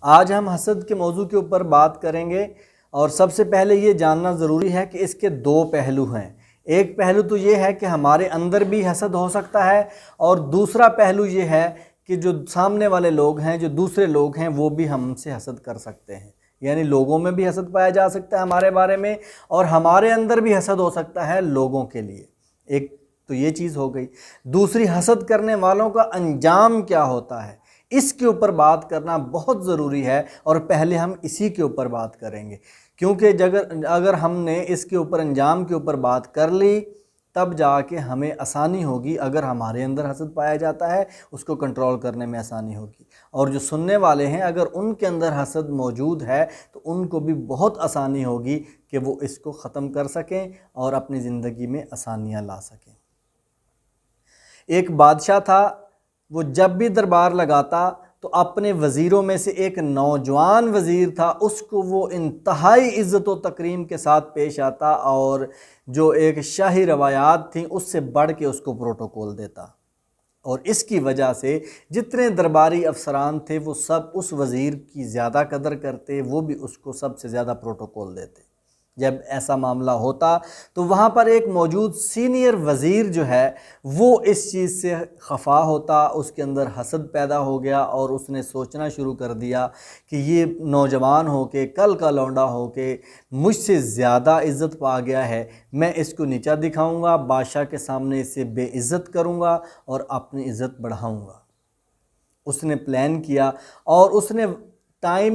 आज हम हसद के मौजू के ऊपर बात करेंगे और सबसे पहले ये जानना ज़रूरी है कि इसके दो पहलू हैं। एक पहलू तो ये है कि हमारे अंदर भी हसद हो सकता है और दूसरा पहलू ये है कि जो सामने वाले लोग हैं, जो दूसरे लोग हैं, वो भी हमसे हसद कर सकते हैं। यानी लोगों में भी हसद पाया जा सकता है हमारे बारे में और हमारे अंदर भी हसद हो सकता है लोगों के लिए। एक तो ये चीज़ हो गई। दूसरी, हसद करने वालों का अंजाम क्या होता है, इसके ऊपर बात करना बहुत ज़रूरी है और पहले हम इसी के ऊपर बात करेंगे, क्योंकि अगर हमने इसके ऊपर अंजाम के ऊपर बात कर ली तब जाके हमें आसानी होगी। अगर हमारे अंदर हसद पाया जाता है उसको कंट्रोल करने में आसानी होगी, और जो सुनने वाले हैं अगर उनके अंदर हसद मौजूद है तो उनको भी बहुत आसानी होगी कि वो इसको ख़त्म कर सकें और अपनी ज़िंदगी में आसानियाँ ला सकें। एक बादशाह था, वो जब भी दरबार लगाता तो अपने वज़ीरों में से एक नौजवान वज़ीर था, उसको वो इंतहाई इज़्ज़त व तकरीम के साथ पेश आता और जो एक शाही रवायात थी उससे बढ़ के उसको प्रोटोकॉल देता। और इसकी वजह से जितने दरबारी अफसरान थे वो सब उस वज़ीर की ज़्यादा कदर करते, वो भी उसको सबसे ज़्यादा प्रोटोकॉल देते। जब ऐसा मामला होता तो वहाँ पर एक मौजूद सीनियर वज़ीर जो है वो इस चीज़ से खफा होता, उसके अंदर हसद पैदा हो गया और उसने सोचना शुरू कर दिया कि ये नौजवान हो के, कल का लौंडा हो के मुझसे ज़्यादा इज़्ज़त पा गया है, मैं इसको नीचा दिखाऊंगा, बादशाह के सामने इसे बेइज़्ज़त करूंगा और अपनी इज़्ज़त बढ़ाऊंगा। उसने प्लान किया और उसने टाइम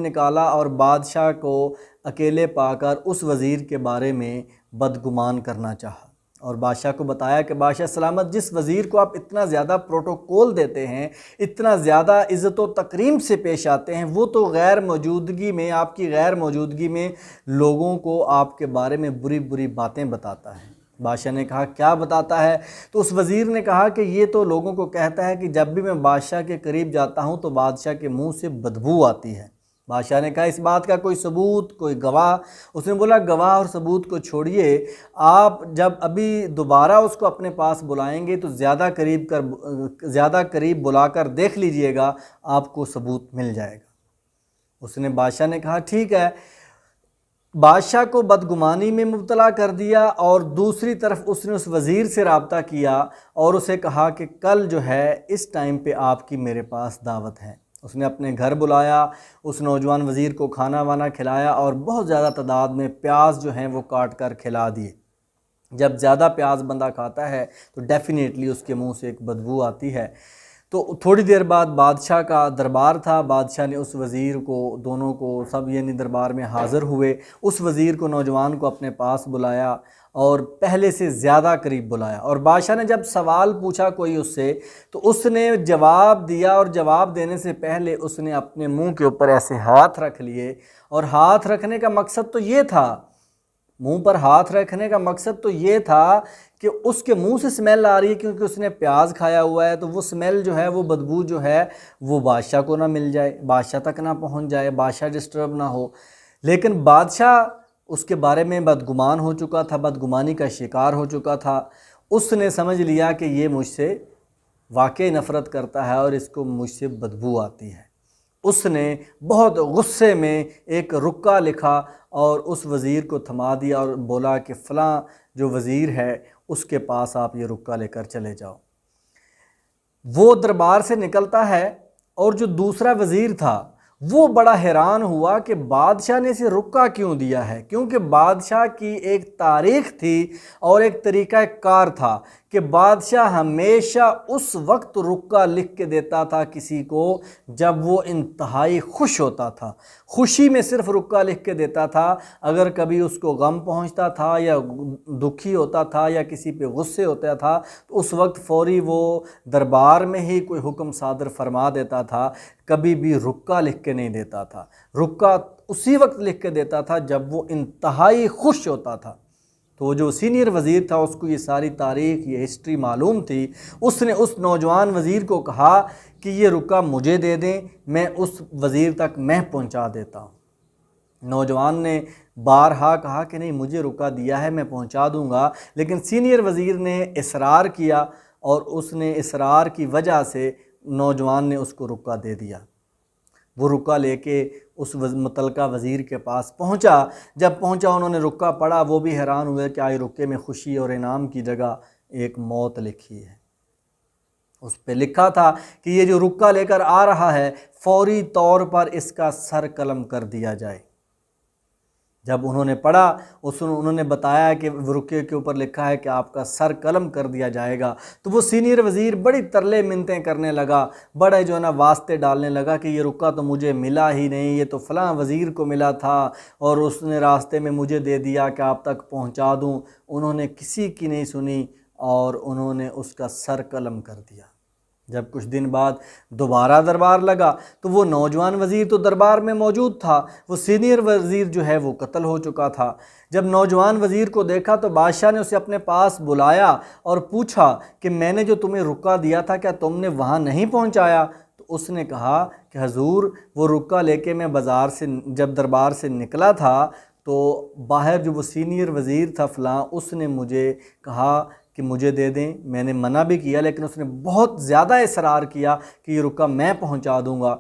निकाला और बादशाह को अकेले पाकर उस वज़ीर के बारे में बदगुमान करना चाहा और बादशाह को बताया कि बादशाह सलामत, जिस वज़ीर को आप इतना ज़्यादा प्रोटोकॉल देते हैं, इतना ज़्यादा इज़्ज़त व तकरीम से पेश आते हैं, वो तो गैर मौजूदगी में, आपकी गैर मौजूदगी में लोगों को आपके बारे में बुरी बुरी बातें बताता है। बादशाह ने कहा क्या बताता है? तो उस वज़ीर ने कहा कि ये तो लोगों को कहता है कि जब भी मैं बादशाह के करीब जाता हूँ तो बादशाह के मुंह से बदबू आती है। बादशाह ने कहा इस बात का कोई सबूत, कोई गवाह? उसने बोला गवाह और सबूत को छोड़िए, आप जब अभी दोबारा उसको अपने पास बुलाएंगे तो ज़्यादा करीब बुलाकर देख लीजिएगा, आपको सबूत मिल जाएगा। उसने बादशाह ने कहा ठीक है। बादशाह को बदगुमानी में मुब्तला कर दिया और दूसरी तरफ उसने उस वज़ीर से रब्ता किया और उसे कहा कि कल जो है इस टाइम पे आपकी मेरे पास दावत है। उसने अपने घर बुलाया, उस नौजवान वज़ीर को खाना वाना खिलाया और बहुत ज़्यादा तादाद में प्याज जो हैं वो काट कर खिला दिए। जब ज़्यादा प्याज बंदा खाता है तो डेफ़िनेटली उसके मुंह से एक बदबू आती है। तो थोड़ी देर बाद बादशाह का दरबार था, बादशाह ने उस वज़ीर को, दोनों को, सब यानी दरबार में हाज़िर हुए। उस वज़ीर को, नौजवान को अपने पास बुलाया और पहले से ज़्यादा करीब बुलाया और बादशाह ने जब सवाल पूछा कोई उससे तो उसने जवाब दिया और जवाब देने से पहले उसने अपने मुंह के ऊपर ऐसे हाथ रख लिए और हाथ रखने का मकसद तो ये था, मुंह पर हाथ रखने का मकसद तो ये था कि उसके मुंह से स्मेल आ रही है क्योंकि उसने प्याज खाया हुआ है, तो वो स्मेल जो है, वो बदबू जो है वो बादशाह को ना मिल जाए, बादशाह तक ना पहुंच जाए, बादशाह डिस्टर्ब ना हो। लेकिन बादशाह उसके बारे में बदगुमान हो चुका था, बदगुमानी का शिकार हो चुका था। उसने समझ लिया कि ये मुझसे वाकई नफ़रत करता है और इसको मुझसे बदबू आती है। उसने बहुत गुस्से में एक रुक्का लिखा और उस वज़ीर को थमा दिया और बोला कि फ़लाँ जो वज़ीर है उसके पास आप ये रुक्का लेकर चले जाओ। वो दरबार से निकलता है और जो दूसरा वज़ीर था वो बड़ा हैरान हुआ कि बादशाह ने इसे रुक्का क्यों दिया है, क्योंकि बादशाह की एक तारीख़ थी और एक तरीक़ा कार था कि बादशाह हमेशा उस वक्त रुक्का लिख के देता था किसी को जब वो इंतहाई खुश होता था। खुशी में सिर्फ रुक्का लिख के देता था। अगर कभी उसको गम पहुंचता था या दुखी होता था या किसी पे गुस्से होता था तो उस वक्त फ़ौरी वो दरबार में ही कोई हुक्म सादर फरमा देता था, कभी भी रुक्का लिख के नहीं देता था। रुक्का उसी वक्त लिख के देता था जब वो इंतहाई खुश होता था। तो जो सीनियर वज़ीर था उसको ये सारी तारीख़, ये हिस्ट्री मालूम थी। उसने उस नौजवान वज़ीर को कहा कि ये रुक्का मुझे दे दें, मैं उस वज़ीर तक मैं पहुंचा देता हूँ। नौजवान ने बारहा कहा कि नहीं, मुझे रुक्का दिया है, मैं पहुंचा दूंगा। लेकिन सीनियर वज़ीर ने इसरार किया और उसने इसरार की वजह से नौजवान ने उसको रुक्का दे दिया। वो रुक्का लेके उस मुतलका वज़ीर के पास पहुंचा। जब पहुंचा उन्होंने रुक्का पढ़ा, वो भी हैरान हुए कि आज रुक्के में खुशी और इनाम की जगह एक मौत लिखी है। उस पे लिखा था कि ये जो रुक्का लेकर आ रहा है फौरी तौर पर इसका सर कलम कर दिया जाए। जब उन्होंने पढ़ा उन्होंने बताया कि रुक्के के ऊपर लिखा है कि आपका सर कलम कर दिया जाएगा, तो वो सीनियर वज़ीर बड़ी तरले मिन्नतें करने लगा, बड़े जो है ना वास्ते डालने लगा कि ये रुक्का तो मुझे मिला ही नहीं, ये तो फ़लाँ वज़ीर को मिला था और उसने रास्ते में मुझे दे दिया कि आप तक पहुंचा दूं। उन्होंने किसी की नहीं सुनी और उन्होंने उसका सर कलम कर दिया। जब कुछ दिन बाद दोबारा दरबार लगा तो वो नौजवान वज़ीर तो दरबार में मौजूद था, वो सीनियर वज़ीर जो है वो कत्ल हो चुका था। जब नौजवान वज़ीर को देखा तो बादशाह ने उसे अपने पास बुलाया और पूछा कि मैंने जो तुम्हें रुक्का दिया था क्या तुमने वहाँ नहीं पहुँचाया? तो उसने कहा कि हजूर वो रुक्का लेके मैं बाज़ार से जब दरबार से निकला था तो बाहर जो वो सीनियर वज़ीर था फ़लाँ, उसने मुझे कहा कि मुझे दे दें। मैंने मना भी किया लेकिन उसने बहुत ज़्यादा इसरार किया कि ये रुक्का मैं पहुंचा दूंगा,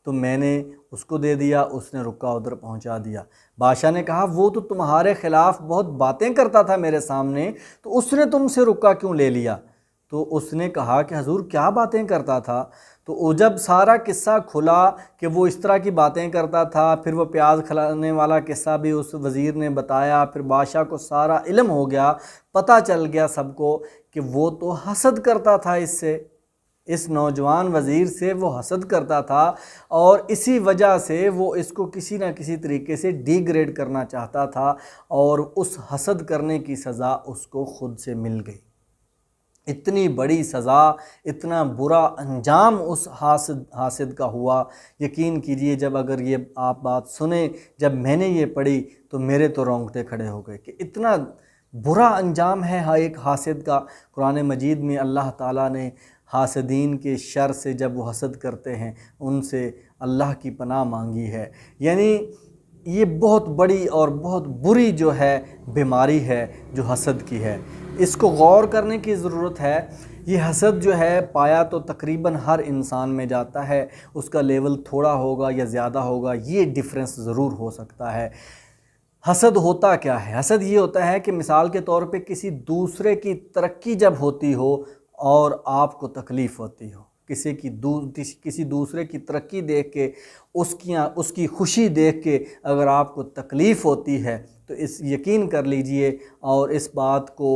तो मैंने उसको दे दिया, उसने रुक्का उधर पहुंचा दिया। बादशाह ने कहा वो तो तुम्हारे ख़िलाफ़ बहुत बातें करता था मेरे सामने, तो उसने तुमसे रुक्का क्यों ले लिया? तो उसने कहा कि हजूर क्या बातें करता था? तो जब सारा किस्सा खुला कि वो इस तरह की बातें करता था, फिर वो प्याज खिलाने वाला किस्सा भी उस वज़ीर ने बताया, फिर बादशाह को सारा इल्म हो गया, पता चल गया सबको कि वो तो हसद करता था इससे, इस नौजवान वज़ीर से वो हसद करता था और इसी वजह से वो इसको किसी न किसी तरीके से डिग्रेड करना चाहता था और उस हसद करने की सज़ा उसको खुद से मिल गई। इतनी बड़ी सज़ा, इतना बुरा अंजाम उस हासिद का हुआ। यकीन कीजिए जब अगर ये आप बात सुने, जब मैंने ये पढ़ी तो मेरे तो रोंगटे खड़े हो गए कि इतना बुरा अंजाम है एक हासिद का। कुरान मजीद में अल्लाह ताला ने हासिदीन के शर से, जब वो हसद करते हैं उनसे अल्लाह की पनाह मांगी है। यानी ये बहुत बड़ी और बहुत बुरी जो है बीमारी है जो हसद की है, इसको गौर करने की ज़रूरत है। ये हसद जो है पाया तो तकरीबन हर इंसान में जाता है, उसका लेवल थोड़ा होगा या ज़्यादा होगा, ये डिफरेंस ज़रूर हो सकता है। हसद होता क्या है? हसद ये होता है कि मिसाल के तौर पे किसी दूसरे की तरक्की जब होती हो और आपको तकलीफ़ होती हो, किसी दूसरे की तरक्की देख के उसकी खुशी देख के अगर आपको तकलीफ़ होती है तो इस यकीन कर लीजिए और इस बात को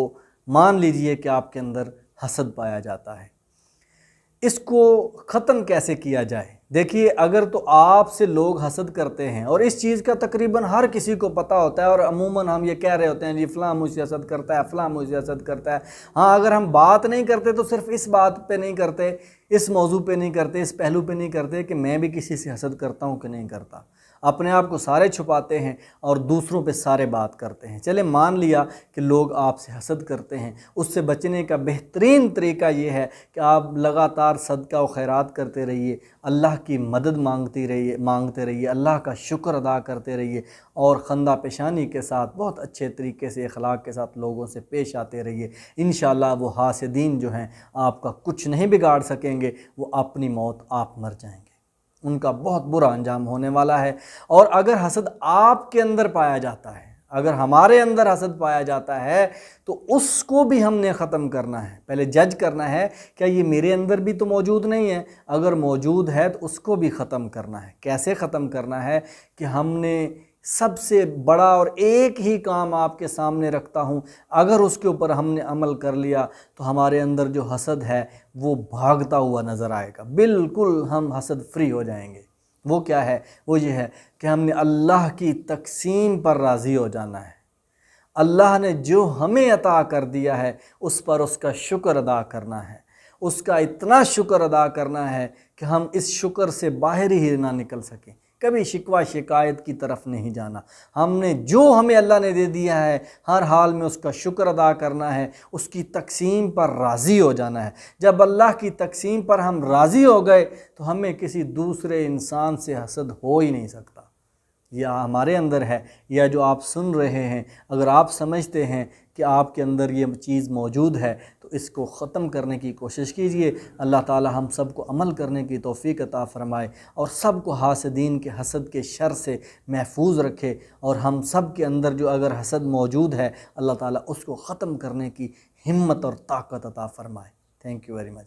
मान लीजिए कि आपके अंदर हसद पाया जाता है। इसको ख़त्म कैसे किया जाए? देखिए, अगर तो आपसे लोग हसद करते हैं और इस चीज़ का तकरीबन हर किसी को पता होता है और अमूमन हम ये कह रहे होते हैं जी फ़लाँ मुझसे हसद करता है, फ़लाँ मुझसे हसद करता है। हाँ, अगर हम बात नहीं करते तो सिर्फ इस बात पे नहीं करते, इस मौजू पे नहीं करते, इस पहलू पे नहीं करते कि मैं भी किसी से हसद करता हूँ कि नहीं करता। अपने आप को सारे छुपाते हैं और दूसरों पे सारे बात करते हैं। चले मान लिया कि लोग आपसे हसद करते हैं, उससे बचने का बेहतरीन तरीका ये है कि आप लगातार सदका व खैरात करते रहिए, अल्लाह की मदद मांगते रहिए, अल्लाह का शुक्र अदा करते रहिए और खंदा पेशानी के साथ बहुत अच्छे तरीके से अखलाक के साथ लोगों से पेश आते रहिए। इंशाअल्लाह वो हासिदीन जो हैं आपका कुछ नहीं बिगाड़ सकेंगे, वो अपनी मौत आप मर जाएंगे, उनका बहुत बुरा अंजाम होने वाला है। और अगर हसद आपके अंदर पाया जाता है, अगर हमारे अंदर हसद पाया जाता है तो उसको भी हमने ख़त्म करना है। पहले जज करना है क्या ये मेरे अंदर भी तो मौजूद नहीं है, अगर मौजूद है तो उसको भी ख़त्म करना है। कैसे ख़त्म करना है कि हमने सबसे बड़ा और एक ही काम आपके सामने रखता हूँ, अगर उसके ऊपर हमने अमल कर लिया तो हमारे अंदर जो हसद है वो भागता हुआ नज़र आएगा, बिल्कुल हम हसद फ्री हो जाएंगे। वो क्या है? वो ये है कि हमने अल्लाह की तकसीम पर राज़ी हो जाना है। अल्लाह ने जो हमें अता कर दिया है उस पर उसका शुक्र अदा करना है, उसका इतना शुक्र अदा करना है कि हम इस शुक्र से बाहर ही ना निकल सकें, कभी शिकवा शिकायत की तरफ नहीं जाना। हमने जो हमें अल्लाह ने दे दिया है हर हाल में उसका शुक्र अदा करना है, उसकी तकसीम पर राज़ी हो जाना है। जब अल्लाह की तकसीम पर हम राज़ी हो गए तो हमें किसी दूसरे इंसान से हसद हो ही नहीं सकता। या हमारे अंदर है या जो आप सुन रहे हैं, अगर आप समझते हैं कि आपके अंदर ये चीज़ मौजूद है तो इसको ख़त्म करने की कोशिश कीजिए। अल्लाह ताला हम सब को अमल करने की तौफ़ीक अता फ़रमाए और सब को हासदीन के हसद के शर से महफूज रखे, और हम सब के अंदर जो अगर हसद मौजूद है अल्लाह ताला उसको ख़त्म करने की हिम्मत और ताकत अता फ़रमाए। Thank you very much.